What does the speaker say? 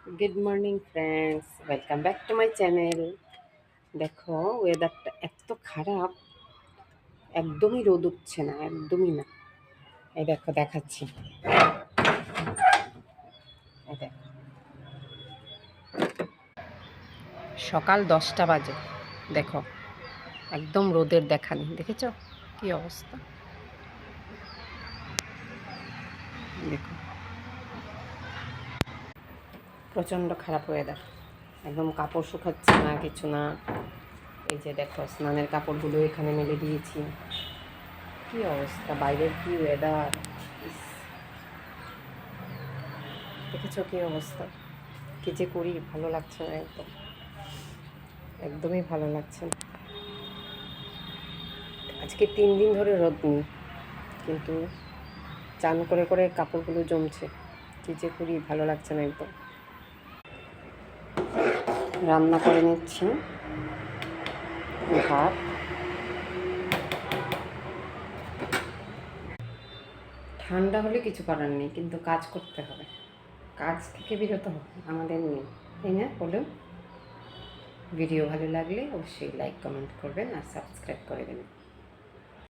Good morning friends, welcome back to my channel. দেখো, ওয়েদারটা এত খারাপ, একদমই রোদ উঠছে না, একদমই না। এই দেখো, দেখাচ্ছি। এই দেখো, সকাল 10টা বাজে। দেখো, একদম রোদের দেখা নেই। দেখেছো কি অবস্থা? দেখো, প্রচণ্ড খারাপ ওয়েদার। একদম কাপড় শুকাচ্ছে না, কিছু না। এই যে দেখো, স্নানের কাপড়গুলো এখানে মেলে দিয়েছি। কি অবস্থা, বাইরের কি ওয়েদার! দেখেছো কি অবস্থা? কি যে করি, ভালো লাগছে না একদম, একদমই ভালো লাগছে না। আজকে 3 দিন ধরে রোদ নেই, কিন্তু চান করে করে কাপড়গুলো জমছে। কি যে করি, ভালো লাগছে না একদম। রান্না করে নিচ্ছি ভাত। ঠান্ডা হলে কিছু করার নেই, কিন্তু কাজ করতে হবে। কাজ থেকে বিরত আমাদের নেই, তাই না? বলুন। ভিডিও ভালো লাগলে অবশ্যই লাইক কমেন্ট করবেন আর সাবস্ক্রাইব করে দেবেন।